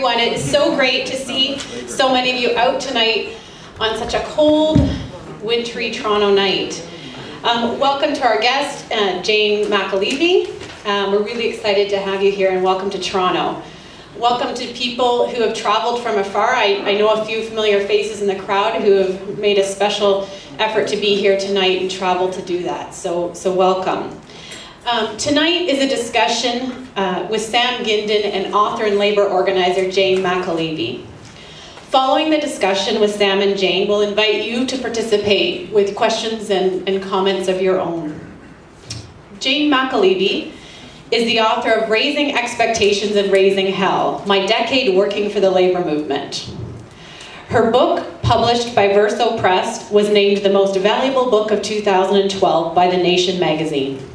everyone. It is so great to see so many of you out tonight on such a cold, wintry Toronto night. Welcome to our guest, Jane McAlevey. We're really excited to have you here, and welcome to Toronto. Welcome to people who have traveled from afar. I know a few familiar faces in the crowd who have made a special effort to be here tonight and travel to do that, so welcome. Tonight is a discussion with Sam Gindin and author and labor organizer Jane McAlevey. Following the discussion with Sam and Jane, we'll invite you to participate with questions and comments of your own. Jane McAlevey is the author of Raising Expectations and Raising Hell, My Decade Working for the Labor Movement. Her book, published by Verso Press, was named the most valuable book of 2012 by The Nation magazine.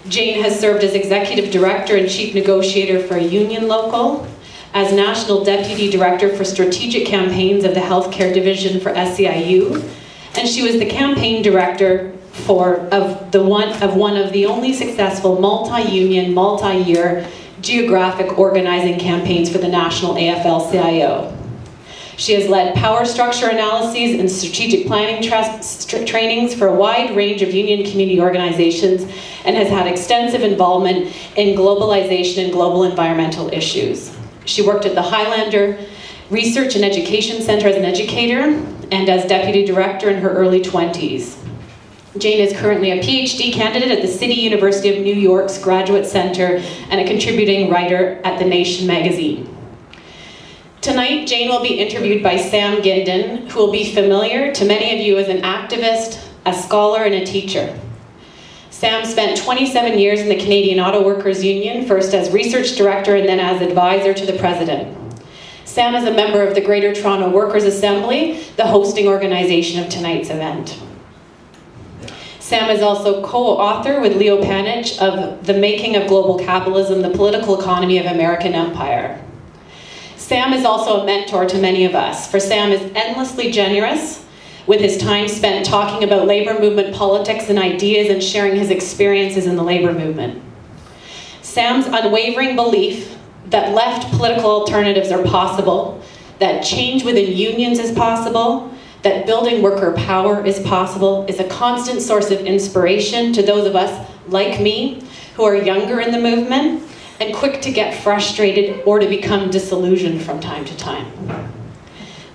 Jane has served as executive director and chief negotiator for a union local, as national deputy director for strategic campaigns of the healthcare division for SEIU, and she was the campaign director of one of the only successful multi-union, multi-year geographic organizing campaigns for the national AFL-CIO. She has led power structure analyses and strategic planning trainings for a wide range of union community organizations and has had extensive involvement in globalization and global environmental issues. She worked at the Highlander Research and Education Center as an educator and as deputy director in her early 20s. Jane is currently a PhD candidate at the City University of New York's Graduate Center and a contributing writer at The Nation magazine. Tonight, Jane will be interviewed by Sam Gindin, who will be familiar to many of you as an activist, a scholar, and a teacher. Sam spent 27 years in the Canadian Auto Workers Union, first as research director and then as advisor to the president. Sam is a member of the Greater Toronto Workers' Assembly, the hosting organization of tonight's event. Sam is also co-author with Leo Panich of The Making of Global Capitalism, the Political Economy of American Empire. Sam is also a mentor to many of us, for Sam is endlessly generous with his time spent talking about labor movement politics and ideas and sharing his experiences in the labor movement. Sam's unwavering belief that left political alternatives are possible, that change within unions is possible, that building worker power is possible, is a constant source of inspiration to those of us like me who are younger in the movement and quick to get frustrated or to become disillusioned from time to time.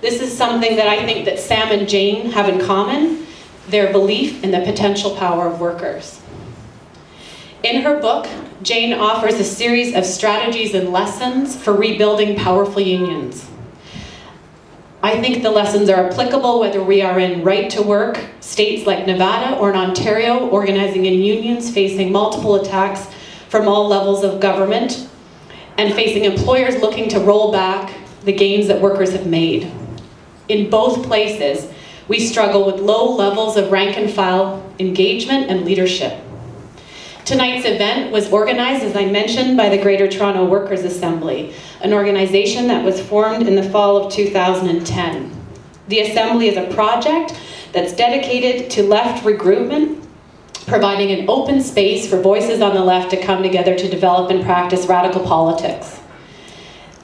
This is something that I think that Sam and Jane have in common, their belief in the potential power of workers. In her book, Jane offers a series of strategies and lessons for rebuilding powerful unions. I think the lessons are applicable whether we are in right-to-work states like Nevada or in Ontario, organizing in unions facing multiple attacks from all levels of government and facing employers looking to roll back the gains that workers have made. In both places, we struggle with low levels of rank and file engagement and leadership. Tonight's event was organized, as I mentioned, by the Greater Toronto Workers' Assembly, an organization that was formed in the fall of 2010. The Assembly is a project that's dedicated to left regroupment, providing an open space for voices on the left to come together to develop and practice radical politics.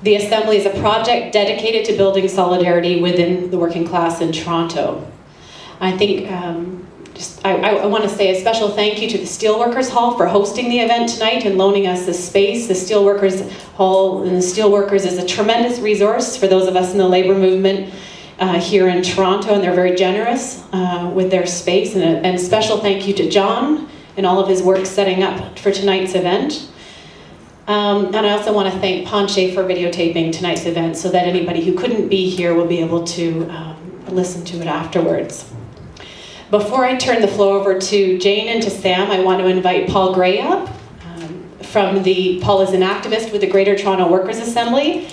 The Assembly is a project dedicated to building solidarity within the working class in Toronto. I think I want to say a special thank you to the Steelworkers Hall for hosting the event tonight and loaning us this space. The Steelworkers Hall and the Steelworkers is a tremendous resource for those of us in the labor movement here in Toronto, and they're very generous with their space. And special thank you to John and all of his work setting up for tonight's event. And I also want to thank Ponche for videotaping tonight's event so that anybody who couldn't be here will be able to listen to it afterwards. Before I turn the floor over to Jane and to Sam, I want to invite Paul Gray up. Paul is an activist with the Greater Toronto Workers' Assembly,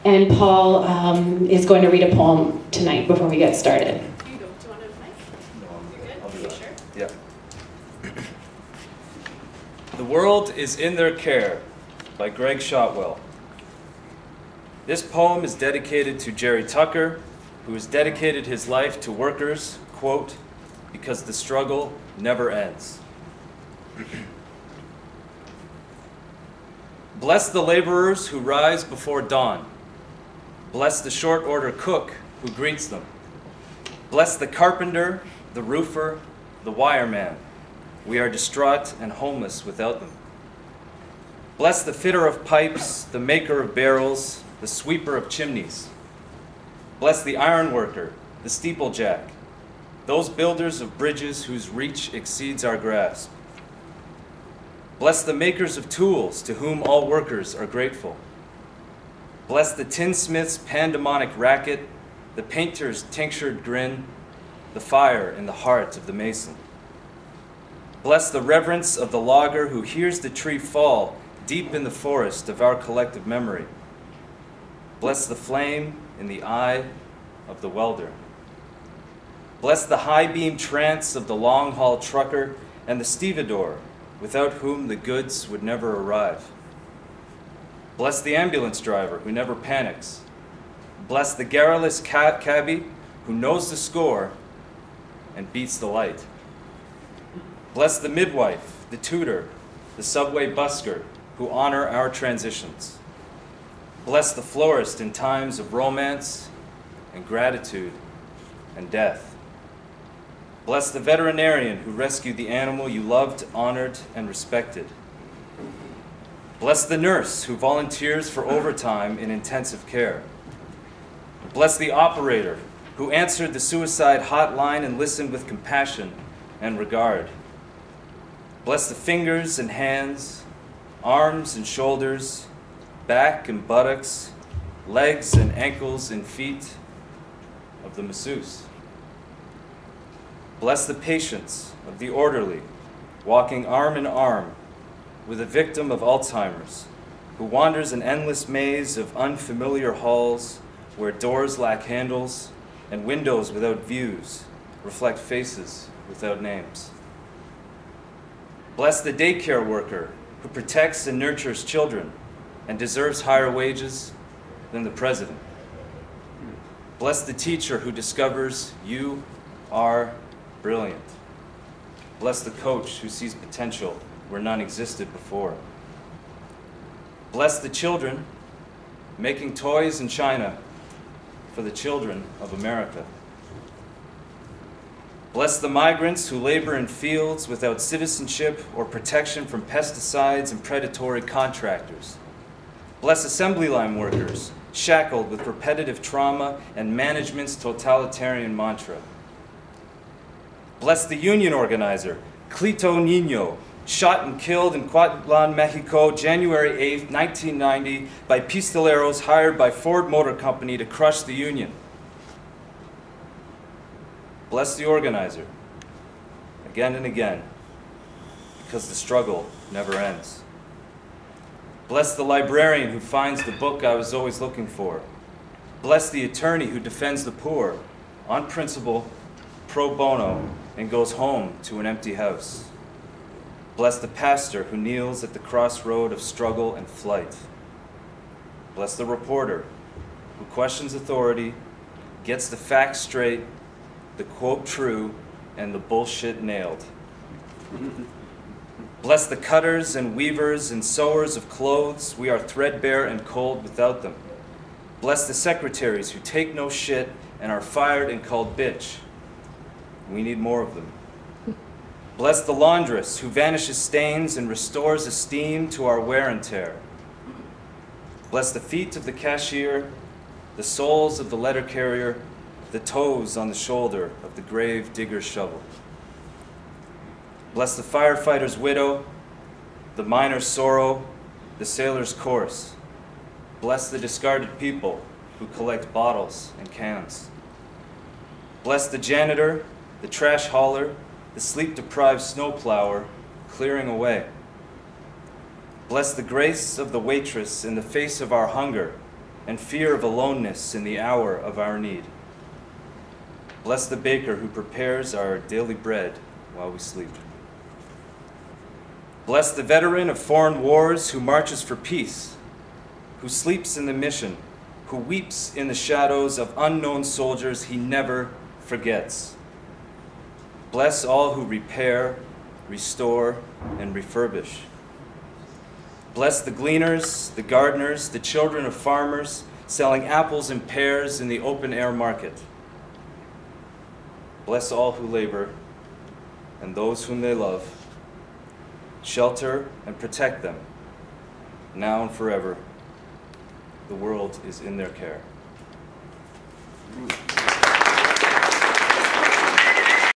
and Paul is going to read a poem tonight before we get started. Do you want to advise? You're good? I'll do that. Sure? Yeah. The World is in Their Care by Gregg Shotwell. This poem is dedicated to Jerry Tucker, who has dedicated his life to workers, quote, because the struggle never ends. Bless the laborers who rise before dawn, Bless the short order cook who greets them. Bless the carpenter, the roofer, the wireman. We are distraught and homeless without them. Bless the fitter of pipes, the maker of barrels, the sweeper of chimneys. Bless the ironworker, the steeplejack, those builders of bridges whose reach exceeds our grasp. Bless the makers of tools, to whom all workers are grateful. Bless the tinsmith's pandemonic racket, the painter's tinctured grin, the fire in the heart of the mason. Bless the reverence of the logger who hears the tree fall deep in the forest of our collective memory. Bless the flame in the eye of the welder. Bless the high-beam trance of the long-haul trucker and the stevedore, without whom the goods would never arrive. Bless the ambulance driver who never panics. Bless the garrulous cabbie who knows the score and beats the light. Bless the midwife, the tutor, the subway busker who honor our transitions. Bless the florist in times of romance and gratitude and death. Bless the veterinarian who rescued the animal you loved, honored, and respected. Bless the nurse who volunteers for overtime in intensive care. Bless the operator who answered the suicide hotline and listened with compassion and regard. Bless the fingers and hands, arms and shoulders, back and buttocks, legs and ankles and feet of the masseuse. Bless the patience of the orderly, walking arm in arm with a victim of Alzheimer's, who wanders an endless maze of unfamiliar halls where doors lack handles and windows without views reflect faces without names. Bless the daycare worker who protects and nurtures children and deserves higher wages than the president. Bless the teacher who discovers you are brilliant. Bless the coach who sees potential where none existed before. Bless the children making toys in China for the children of America. Bless the migrants who labor in fields without citizenship or protection from pesticides and predatory contractors. Bless assembly line workers shackled with repetitive trauma and management's totalitarian mantra. Bless the union organizer, Clito Nino, shot and killed in Cuautlan, Mexico, January 8, 1990, by pistoleros hired by Ford Motor Company to crush the union. Bless the organizer, again and again, because the struggle never ends. Bless the librarian who finds the book I was always looking for. Bless the attorney who defends the poor, on principle, pro bono, and goes home to an empty house. Bless the pastor who kneels at the crossroad of struggle and flight. Bless the reporter who questions authority, gets the facts straight, the quote true, and the bullshit nailed. Bless the cutters and weavers and sewers of clothes. We are threadbare and cold without them. Bless the secretaries who take no shit and are fired and called bitch. We need more of them. Bless the laundress who vanishes stains and restores esteem to our wear and tear. Bless the feet of the cashier, the soles of the letter carrier, the toes on the shoulder of the grave digger's shovel. Bless the firefighter's widow, the miner's sorrow, the sailor's course. Bless the discarded people who collect bottles and cans. Bless the janitor, the trash hauler, the sleep-deprived snowplower clearing away. Bless the grace of the waitress in the face of our hunger and fear of aloneness in the hour of our need. Bless the baker who prepares our daily bread while we sleep. Bless the veteran of foreign wars who marches for peace, who sleeps in the mission, who weeps in the shadows of unknown soldiers he never forgets. Bless all who repair, restore, and refurbish. Bless the gleaners, the gardeners, the children of farmers, selling apples and pears in the open-air market. Bless all who labor and those whom they love. Shelter and protect them, now and forever. The world is in their care.